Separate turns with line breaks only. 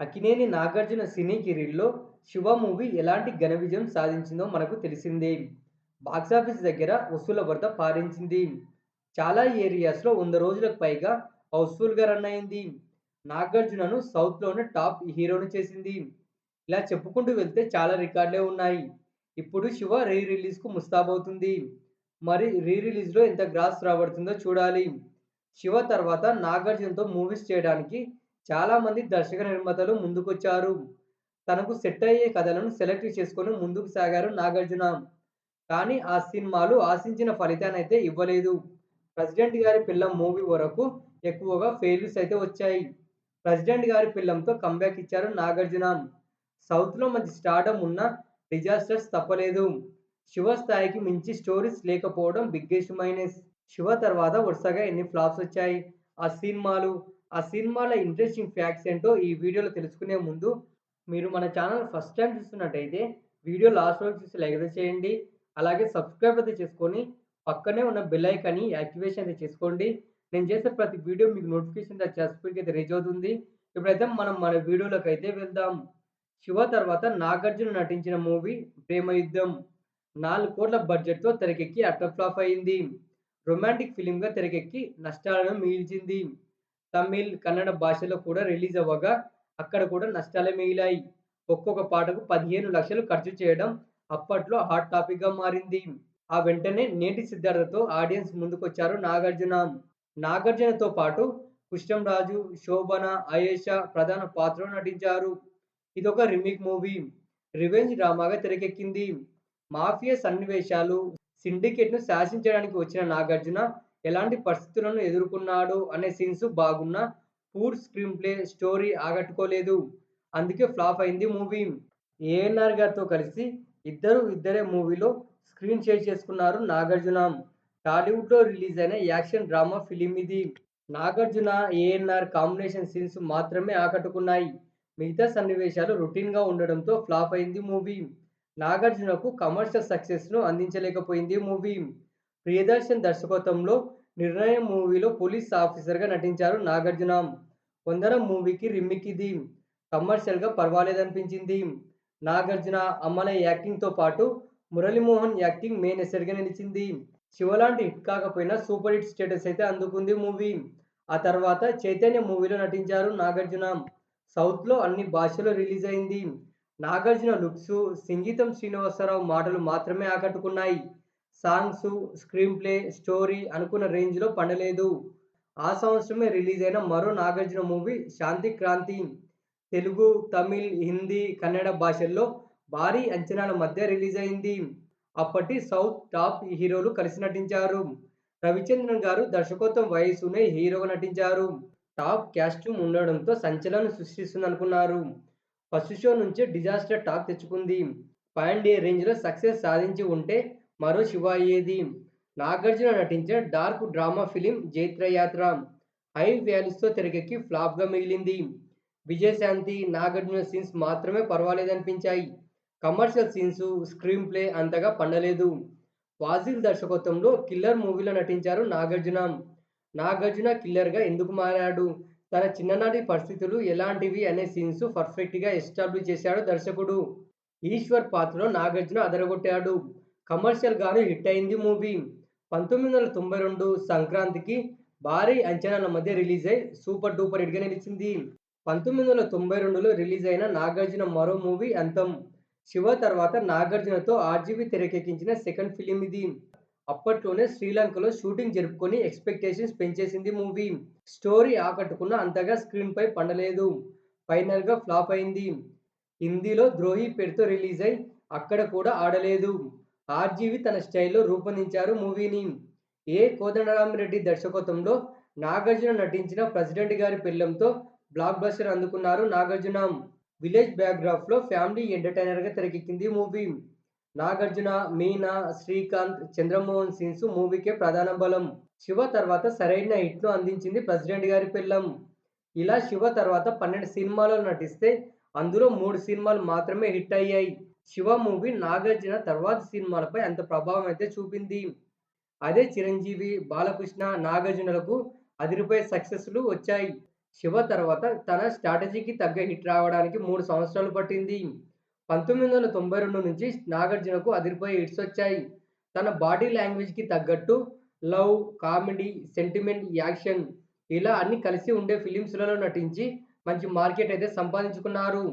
అక్కినేని నాగార్జున సినీ కెరీర్‌లో 'శివ' మూవీ ఎలాంటి ఘన విజయం సాధించిందో మనకు తెలిసిందే. బాక్సాఫీస్ దగ్గర వసూళ్ల వరద పారించింది. చాలా ఏరియాస్‌లో 100 రోజులకు పైగా హౌస్‌ఫుల్‌గా రన్ అయింది. నాగార్జునను సౌత్‌లోనే టాప్ హీరోని చేసింది. ఇలా చెప్పుకుంటూ వెళ్తే చాలా రికార్డులే ఉన్నాయి. ఇప్పుడు 'శివ' రీ రిలీజ్‌కు ముస్తాబవుతుంది. మరి రీ రిలీజ్‌లో ఎంత గ్రాస్ రాబడుతుందో చూడాలి. 'శివ' తర్వాత నాగార్జునతో మూవీస్ చేయడానికి చాలామంది దర్శక నిర్మాతలు ముందుకొచ్చారు. తనకు సెట్ అయ్యే కథలను సెలెక్ట్ చేసుకొని ముందుకు సాగారు నాగార్జున. కానీ ఆ సినిమాలు ఆశించిన ఫలితాన్నయితే ఇవ్వలేదు. 'ప్రెసిడెంట్ గారి పిల్లం' మూవీ వరకు ఎక్కువగా ఫెయిల్యూర్స్ అయితే వచ్చాయి. 'ప్రెసిడెంట్ గారి పిల్లం'తో కమ్‌బ్యాక్ ఇచ్చారు నాగార్జున. సౌత్‌లో మంచి స్టార్డమ్ ఉన్నా డిజాస్టర్స్ తప్పలేదు. 'శివ' స్థాయికి మించి స్టోరీస్ లేకపోవడం బిగ్గెస్ట్ మైనస్. 'శివ' తర్వాత వరుసగా ఎన్ని ఫ్లాప్స్ వచ్చాయి. ఆ సినిమాల ఇంట్రెస్టింగ్ ఫ్యాక్ట్స్ ఏంటో ఈ వీడియోలో తెలుసుకునే ముందు మీరు మన ఛానల్ ఫస్ట్ టైమ్ చూస్తున్నట్టయితే వీడియో లాస్ట్ వరకు చూసి లైక్ అయితే చేయండి. అలాగే సబ్స్క్రైబ్ అయితే చేసుకొని పక్కనే ఉన్న బెల్ ఐకాన్‌ని యాక్టివేషన్ అయితే చేసుకోండి. నేను చేసే ప్రతి వీడియో మీకు నోటిఫికేషన్ చాలా స్పీడ్‌గా అయితే రీచ్ అవుతుంది. ఇప్పుడైతే మనం మన వీడియోలోకైతే వెళ్దాం. 'శివ' తర్వాత నాగార్జున నటించిన మూవీ 'ప్రేమయుద్ధం' 4,00,00,000 బడ్జెట్‌తో తెరకెక్కి అట్టర్ ఫ్లాప్ అయింది. రొమాంటిక్ ఫిల్మ్‌గా తెరకెక్కి నష్టాలను మిగిల్చింది. తమిళ్, కన్నడ భాషలో కూడా రిలీజ్ అవ్వగా అక్కడ కూడా నష్టాలే మిగిలాయి. ఒక్కొక్క పాటకు 15,00,000 ఖర్చు చేయడం అప్పట్లో హాట్ టాపిక్‌గా మారింది. ఆ వెంటనే 'నేటి సిద్ధార్థ'తో ఆడియన్స్ ముందుకొచ్చారు నాగార్జున. నాగార్జునతో పాటు కృష్ణంరాజు, శోభన, ఆయేషా ప్రధాన పాత్రలో నటించారు. ఇదొక రీమేక్ మూవీ. రివెంజ్ డ్రామాగా తెరకెక్కింది. మాఫియా సన్నివేశాలు, సిండికేట్‌ను శాసించడానికి వచ్చిన నాగార్జున ఎలాంటి పరిస్థితులను ఎదుర్కొన్నాడు అనే సీన్స్ బాగున్నా, పూర్ స్క్రీన్ ప్లే, స్టోరీ ఆకట్టుకోలేదు. అందుకే ఫ్లాప్ అయింది మూవీ. ఏఎన్నార్ గారితో కలిసి ఇద్దరే మూవీలో స్క్రీన్ షేర్ చేసుకున్నారు నాగార్జున. టాలీవుడ్‌లో రిలీజ్ అయిన యాక్షన్ డ్రామా ఫిల్మ్ ఇది. నాగార్జున, ఏఎన్నార్ కాంబినేషన్ సీన్స్ మాత్రమే ఆకట్టుకున్నాయి. మిగతా సన్నివేశాలు రొటీన్‌గా ఉండడంతో ఫ్లాప్ అయింది మూవీ. నాగార్జునకు కమర్షియల్ సక్సెస్‌ను అందించలేకపోయింది మూవీ. ప్రియదర్శన్ దర్శకత్వంలో 'నిర్ణయం' మూవీలో పోలీస్ ఆఫీసర్‌గా నటించారు నాగార్జున. 'వందనం' మూవీకి రీమేక్ ఇది. కమర్షియల్‌గా పర్వాలేదనిపించింది. నాగార్జున, అమలై యాక్టింగ్‌తో పాటు మురళీమోహన్ యాక్టింగ్ మెయిన్ ఎసెట్‌గా నిలిచింది. 'శివ' లాంటి హిట్ కాకపోయినా సూపర్ హిట్ స్టేటస్ అయితే అందుకుంది మూవీ. ఆ తర్వాత 'చైతన్య' మూవీలో నటించారు నాగార్జున. సౌత్‌లో అన్ని భాషల్లో రిలీజ్ అయింది. నాగార్జున లుక్సు, సంగీతం శ్రీనివాసరావు మాటలు మాత్రమే ఆకట్టుకున్నాయి. సాంగ్సు, స్క్రీన్ ప్లే, స్టోరీ అనుకున్న రేంజ్‌లో పండలేదు. ఆ సంవత్సరమే రిలీజ్ అయిన మరో నాగార్జున మూవీ 'శాంతిక్రాంతి' తెలుగు, తమిళ్, హిందీ, కన్నడ భాషల్లో భారీ అంచనాల మధ్య రిలీజ్ అయింది. అప్పటి సౌత్ టాప్ హీరోలు కలిసి నటించారు. రవిచంద్రన్ గారు దర్శకత్వం వహిస్తూనే హీరోగా నటించారు. టాప్ కాస్ట్యూమ్ ఉండడంతో సంచలనం సృష్టిస్తుందనుకున్నారు. ఫస్ట్ షో నుంచే డిజాస్టర్ టాక్ తెచ్చుకుంది. పాన్ ఇండియా రేంజ్‌లో సక్సెస్ సాధించి ఉంటే మరో 'శివ' అయ్యేది. నాగార్జున నటించిన డార్క్ డ్రామా ఫిల్మ్ 'జైత్రయాత్ర' హై వాల్యూస్‌తో తెరకెక్కి ఫ్లాప్‌గా మిగిలింది. విజయశాంతి, నాగార్జున సీన్స్ మాత్రమే పర్వాలేదనిపించాయి. కమర్షియల్ సీన్సు, స్క్రీన్ ప్లే అంతగా పండలేదు. ఫాజిల్ దర్శకత్వంలో 'కిల్లర్' మూవీలో నటించారు నాగార్జున. నాగార్జున కిల్లర్‌గా ఎందుకు మారాడు? తన చిన్ననాటి పరిస్థితులు ఎలాంటివి అనే సీన్స్ పర్ఫెక్ట్‌గా ఎస్టాబ్లిష్ చేశాడు దర్శకుడు. ఈశ్వర్ పాత్రలో నాగార్జున అదరగొట్టాడు. కమర్షియల్‌గాను హిట్ అయింది మూవీ. 1992 సంక్రాంతికి భారీ అంచనాల మధ్య రిలీజ్ అయి సూపర్ డూపర్ హిట్‌గా నిలిచింది. 1992లో రిలీజ్ అయిన నాగార్జున మరో మూవీ 'అంతం'. 'శివ' తర్వాత నాగార్జునతో ఆర్జీవీ తెరకెక్కించిన సెకండ్ ఫిల్మ్ ఇది. అప్పట్లోనే శ్రీలంకలో షూటింగ్ జరుపుకొని ఎక్స్‌పెక్టేషన్స్ పెంచేసింది మూవీ. స్టోరీ ఆకట్టుకున్నా అంతగా స్క్రీన్‌పై పండలేదు. ఫైనల్‌గా ఫ్లాప్ అయింది. హిందీలో 'ద్రోహి' పేరుతో రిలీజ్ అయి అక్కడ కూడా ఆడలేదు. ఆర్జీవి తన స్టైల్‌లో రూపొందించారు మూవీని. కోదండరామిరెడ్డి దర్శకత్వంలో నాగార్జున నటించిన 'ప్రెసిడెంట్ గారి పెళ్ళం'తో బ్లాక్ బస్టర్ అందుకున్నారు నాగార్జున. విలేజ్ బ్యాక్‌డ్రాప్‌లో ఫ్యామిలీ ఎంటర్‌టైనర్‌గా తెరకెక్కింది మూవీ. నాగార్జున, మీనా, శ్రీకాంత్, చంద్రమోహన్ సీన్స్ మూవీకే ప్రధాన బలం. 'శివ' తర్వాత సరైన హిట్‌ను అందించింది 'ప్రెసిడెంట్ గారి పెళ్ళం'. ఇలా 'శివ' తర్వాత 12 సినిమాలలో నటిస్తే అందులో 3 సినిమాలు మాత్రమే హిట్ అయ్యాయి. 'శివ' మూవీ నాగార్జున తర్వాతి సినిమాలపై అంత ప్రభావం అయితే చూపింది. అదే చిరంజీవి, బాలకృష్ణ, నాగార్జునలకు అదిరిపోయే సక్సెస్‌లు వచ్చాయి. శివ తర్వాత తన స్ట్రాటజీకి తగ్గ హిట్ రావడానికి 3 సంవత్సరాలు పట్టింది. 1992 నుంచి నాగార్జునకు అదిరిపోయే హిట్సొచ్చాయి. తన బాడీ లాంగ్వేజ్‌కి తగ్గట్టు లవ్, కామెడీ, సెంటిమెంట్, యాక్షన్ ఇలా అన్నీ కలిసి ఉండే ఫిల్మ్స్‌లలో నటించి మంచి మార్కెట్ అయితే సంపాదించుకున్నారు.